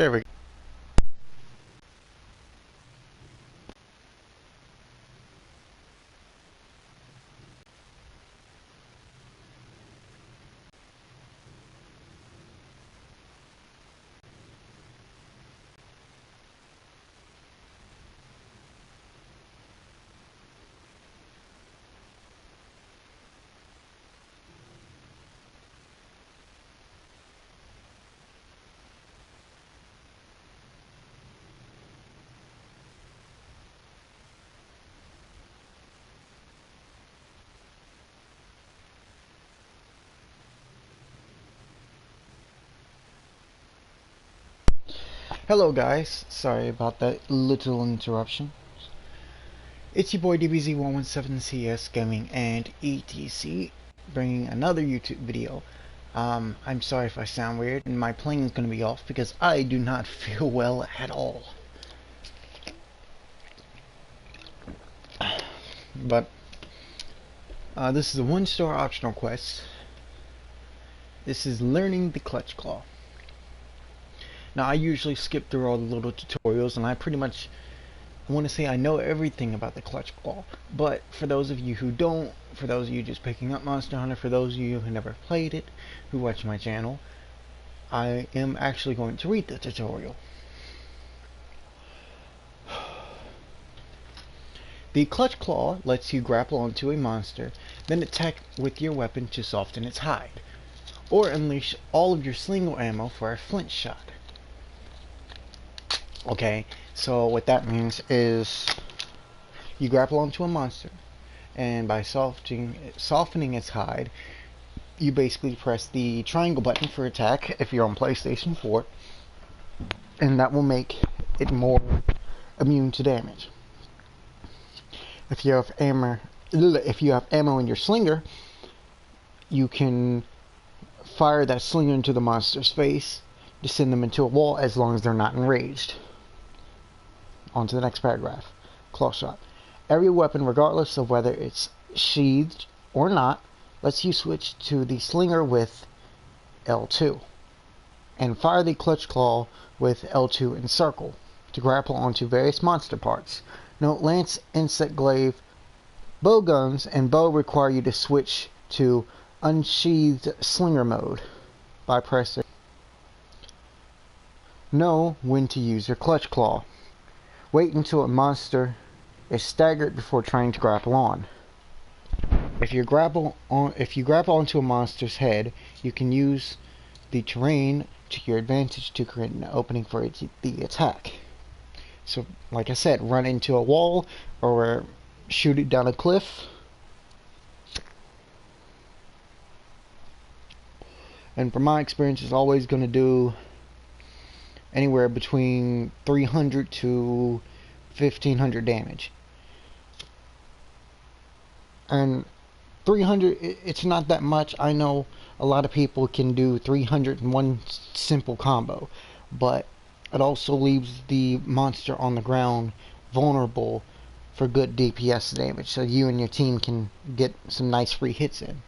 There we go. Hello guys, sorry about that little interruption. It's your boy DBZ117CS Gaming and ETC, bringing another YouTube video. I'm sorry if I sound weird, and my playing is going to be off because I do not feel well at all. But this is a 1-star optional quest. This is learning the clutch claw. Now I usually skip through all the little tutorials, and I want to say I know everything about the clutch claw, but for those of you who don't, for those of you just picking up Monster Hunter, for those of you who never played it, who watch my channel, I am actually going to read the tutorial. The clutch claw lets you grapple onto a monster, then attack with your weapon to soften its hide, or unleash all of your sling ammo for a flint shot. Okay, so what that means is you grapple onto a monster, and by softening its hide, you basically press the triangle button for attack if you're on PlayStation 4, and that will make it more immune to damage. If you have ammo in your slinger, you can fire that slinger into the monster's face to send them into a wall as long as they're not enraged. On to the next paragraph. Claw shot. Every weapon, regardless of whether it's sheathed or not, lets you switch to the slinger with L2 and fire the clutch claw with L2 in circle to grapple onto various monster parts. Note, lance, insect glaive, bow guns, and bow require you to switch to unsheathed slinger mode by pressing. Know when to use your clutch claw. Wait until a monster is staggered before trying to grapple on. If you grapple onto a monster's head, you can use the terrain to your advantage to create an opening for the attack. So, like I said, run into a wall or shoot it down a cliff. And from my experience, it's always going to do anywhere between 300 to 1500 damage. And 300, it's not that much. I know a lot of people can do 300 in one simple combo, but it also leaves the monster on the ground vulnerable for good DPS damage, so you and your team can get some nice free hits in.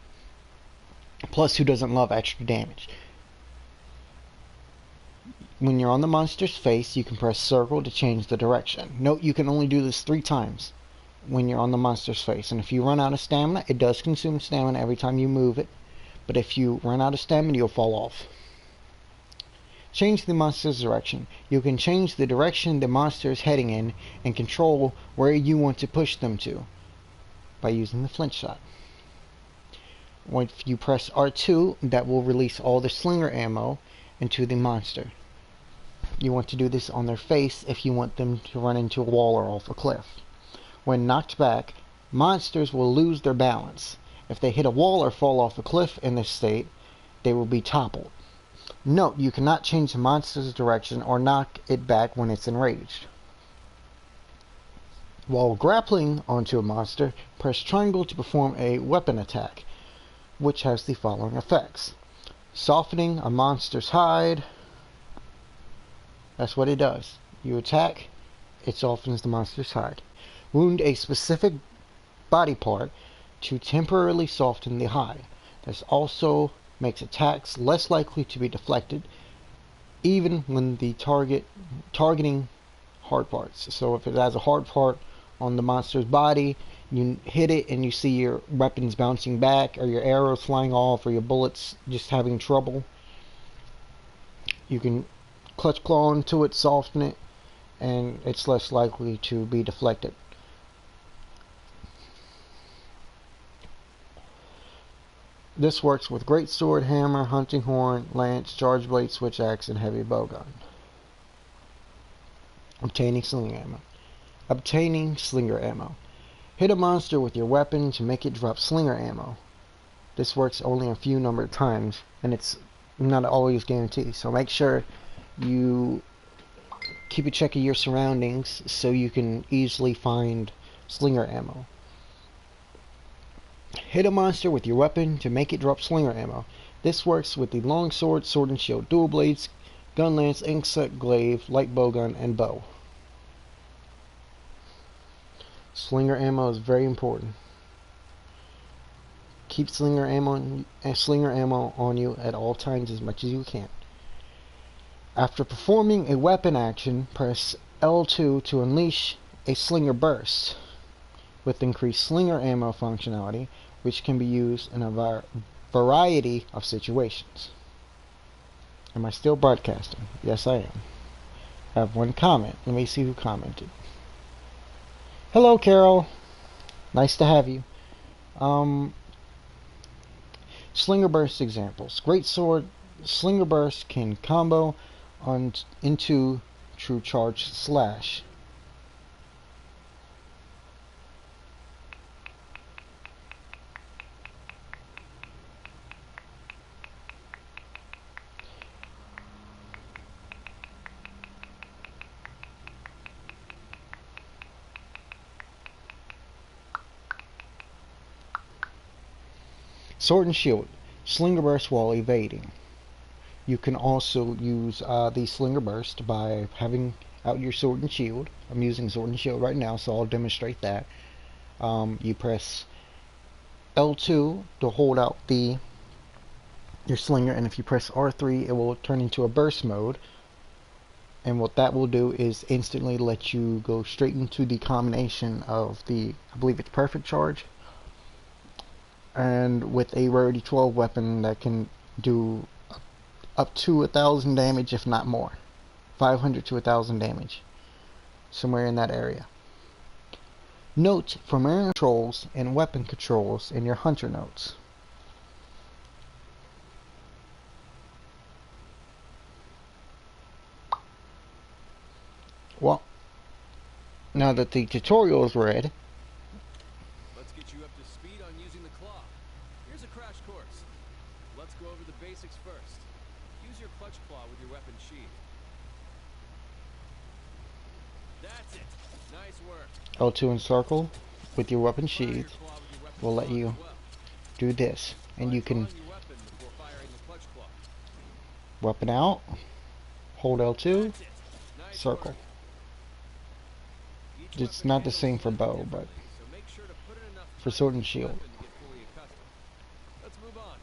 Plus, who doesn't love extra damage? When you're on the monster's face, you can press circle to change the direction. Note, you can only do this 3 times when you're on the monster's face, and if you run out of stamina, it does consume stamina every time you move it, but if you run out of stamina, you'll fall off. Change the monster's direction. You can change the direction the monster is heading in and control where you want to push them to by using the flint shot. Once you press R2, that will release all the slinger ammo into the monster. You want to do this on their face if you want them to run into a wall or off a cliff. When knocked back, monsters will lose their balance. If they hit a wall or fall off a cliff in this state, they will be toppled. Note, you cannot change the monster's direction or knock it back when it's enraged. While grappling onto a monster, press triangle to perform a weapon attack, which has the following effects. Softening a monster's hide. That's what it does. You attack, it softens the monster's hide. Wound a specific body part to temporarily soften the hide. This also makes attacks less likely to be deflected. even when the targeting hard parts. So if it has a hard part on the monster's body, you hit it and you see your weapons bouncing back, or your arrows flying off, or your bullets just having trouble, you can clutch claw into it, soften it, and it's less likely to be deflected. This works with great sword, hammer, hunting horn, lance, charge blade, switch axe, and heavy bowgun. Obtaining slinger ammo. Obtaining slinger ammo. Hit a monster with your weapon to make it drop slinger ammo. This works only a few number of times, and it's not always guaranteed. So make sure you keep a check of your surroundings so you can easily find slinger ammo. Hit a monster with your weapon to make it drop slinger ammo. This works with the long sword, sword and shield, dual blades, gun lance, inkset, glaive, light bowgun, and bow. Slinger ammo is very important. Keep slinger ammo on you at all times as much as you can. After performing a weapon action, press L2 to unleash a slinger burst with increased slinger ammo functionality, which can be used in a variety of situations. Am I still broadcasting? Yes, I am. I have one comment. Let me see who commented. Hello, Carol. Nice to have you. Slinger burst examples. Great sword slinger burst can combo into true charge slash. Sword and shield. Slinger burst while evading. You can also use the slinger burst by having out your sword and shield. I'm using sword and shield right now, so I'll demonstrate that. You press L2 to hold out your slinger, and if you press R3, it will turn into a burst mode. And what that will do is instantly let you go straight into the combination of I believe it's perfect charge, and with a rarity 12 weapon that can do up to 1,000 damage, if not more. 500 to 1,000 damage. Somewhere in that area. Note for melee controls and weapon controls in your hunter notes. Well, now that the tutorial is read, let's get you up to speed on using the claw. Here's a crash course. Let's go over the basics first. Use your clutch claw with your weapon sheath. That's it. Nice work. L2 and circle with your weapon sheath will let you do this, and you can weapon out, hold L2, circle. It's not the same for bow, but for sword and shield. Let's move on.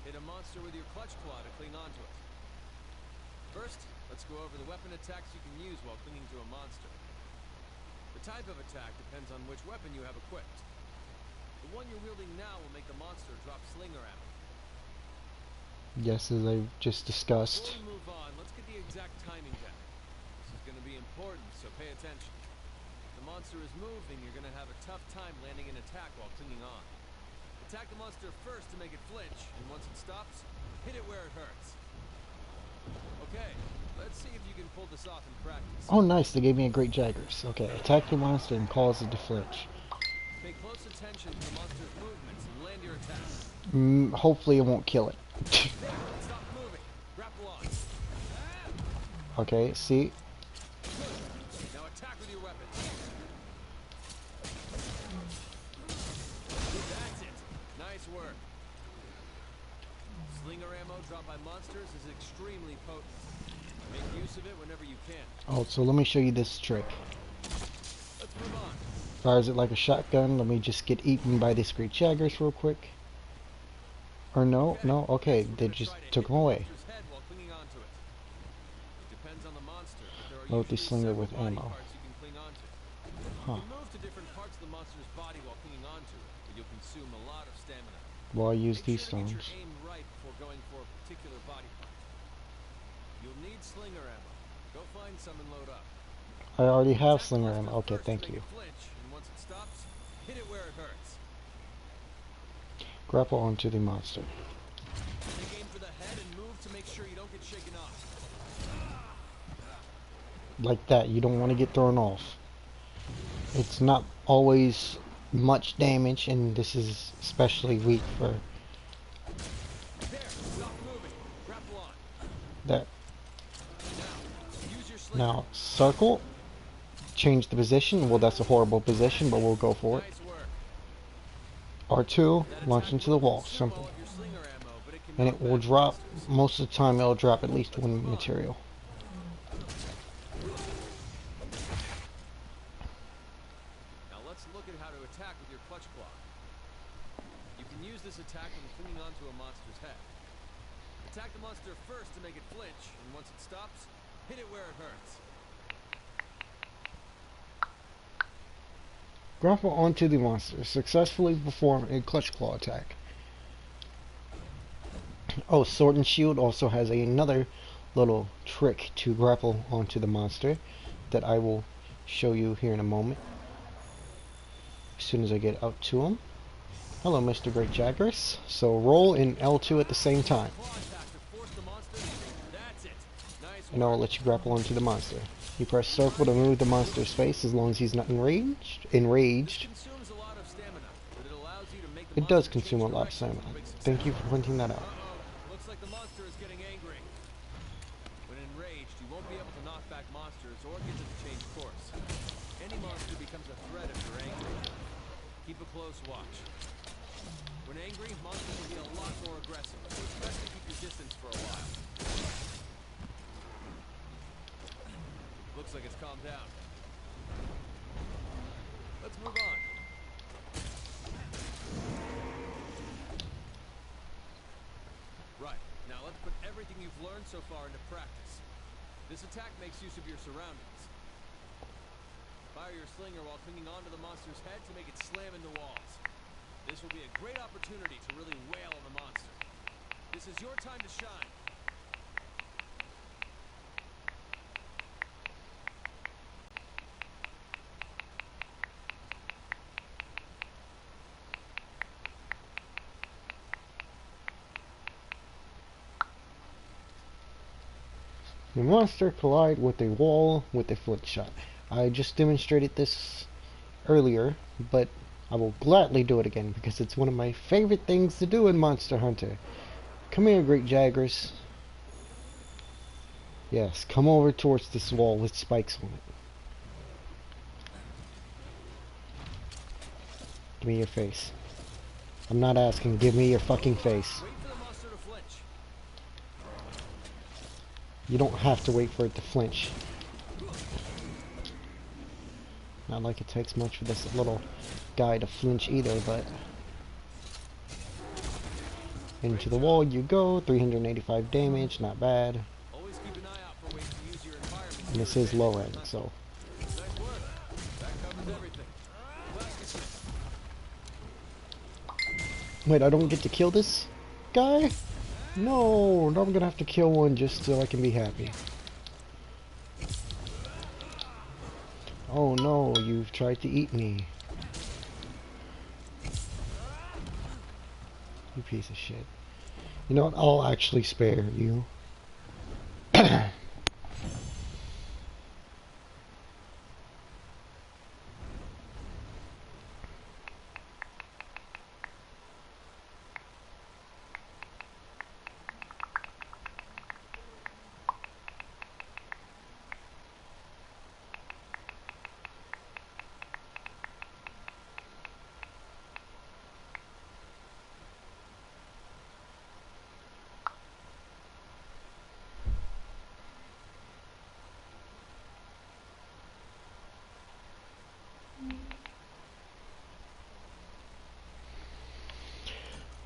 Hit a monster with your clutch claw to cling onto it. First, let's go over the weapon attacks you can use while clinging to a monster. The type of attack depends on which weapon you have equipped. The one you're wielding now will make the monster drop slinger ammo. Yes, as I just discussed. Before we move on, let's get the exact timing down. This is going to be important, so pay attention. If the monster is moving, you're going to have a tough time landing an attack while clinging on. Attack the monster first to make it flinch, and once it stops, hit it where it hurts. Okay, let's see if you can pull this off in practice. Oh, nice. They gave me a great Jaggers. Okay, attack the monster and cause it to flinch. Pay close attention to the monster's movements and land your attack. Hopefully it won't kill it. Stop moving. Grapple on. Okay, see? Now attack with your weapon. That's it. Nice work. Slinger ammo dropped by monsters is extremely potent. Make use of it whenever you can. Oh, so let me show you this trick. Let's move on. Fires it like a shotgun. Let me just get eaten by this great Jaggers real quick. Or no, Okay, no, okay, next we're they gonna just try to took hit him the away. monster's head while clinging onto it. It depends on the monster, but there are Load the usually slinger several with body ammo. parts you can cling onto. You Huh. can move to different parts of the monster's body while clinging onto it, but you'll consume a lot of stamina. Well, I use Make these sure to get your stones. aim right before going for a particular body part. You'll need slinger ammo. Go find some and load up. I already have Attack the slinger monster ammo. Okay, first to thank make you. it flinch, and once it stops, hit it where it hurts. Grapple onto the monster. Take aim for the head and move to make sure you don't get shaken off. Like that, you don't want to get thrown off. It's not always much damage, and this is especially weak for There, stop moving. Grapple on. that. Now, use your slinger. Now, circle, change the position. Well, that's a horrible position, but we'll go for it. Nice work. R2, That launch attack into the will wall. consume all Simple. of your slinger ammo, but it can And knock it will back drop, monsters. most of the time, it'll drop at least Let's move one on. material. Now let's look at how to attack with your clutch claw. You can use this attack when clinging onto a monster's head. Attack the monster first to make it flinch, and once it stops, hit it where it hurts. Grapple onto the monster. Successfully perform a clutch claw attack. Oh, Sword and Shield also has another little trick to grapple onto the monster that I will show you here in a moment. As soon as I get up to him. Hello, Mr. Great Jagras. So roll in L2 at the same time. Claw attack to force the monster. That's it. Nice And I'll work. let you grapple onto the monster. You press circle to move the monster's face as long as he's not enraged. This consumes a lot of stamina, but it allows you to make the It does monster consume a change lot of directions stamina. with a big success. Thank you for pointing that out. Uh-oh. Looks like the monster is getting angry. When enraged, you won't be able to knock back monsters or get them to change course. Any monster becomes a threat if you're angry. Keep a close watch. When angry, monsters will be a lot more aggressive, so it's best to keep your distance for a while. Looks like it's calmed down. Let's move on. Right, now let's put everything you've learned so far into practice. This attack makes use of your surroundings. Fire your slinger while clinging onto the monster's head to make it slam into walls. This will be a great opportunity to really wail on the monster. This is your time to shine. The monster collide with a wall with a flint shot. I just demonstrated this earlier, but I will gladly do it again because it's one of my favorite things to do in Monster Hunter. Come here, Great Jaggers. Yes, come over towards this wall with spikes on it. Give me your face. I'm not asking, give me your fucking face. Wait for the monster to flinch. You don't have to wait for it to flinch. Not like it takes much for this little guy to flinch either, but... Into the wall you go, 385 damage, not bad. Always keep an eye out for ways to use your environment. And this is low end, so... Nice work. That covers everything. Wait, I don't get to kill this guy? No, now I'm gonna have to kill one just so I can be happy. Oh no, you've tried to eat me. You piece of shit. You know what, I'll actually spare you.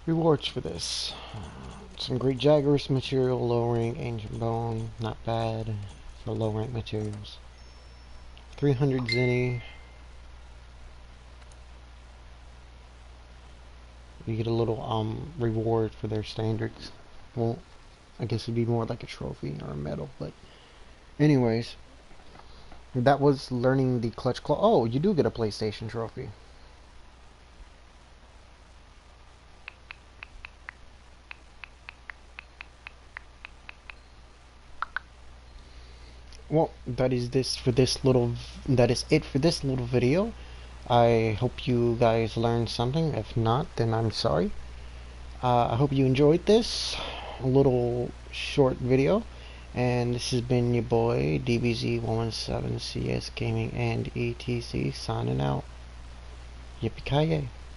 Rewards for this. Some great Jaggers material, low rank, ancient bone, not bad for low rank materials. 300 zenny. You get a little reward for their standards. Well, I guess it'd be more like a trophy or a medal, but anyways, that was learning the clutch claw. Oh, you do get a PlayStation trophy. Well, that is it for this little video. I hope you guys learned something. If not, then I'm sorry. I hope you enjoyed this little short video. And this has been your boy DBZ117CS Gaming and ETC signing out. Yippee-ki-yay.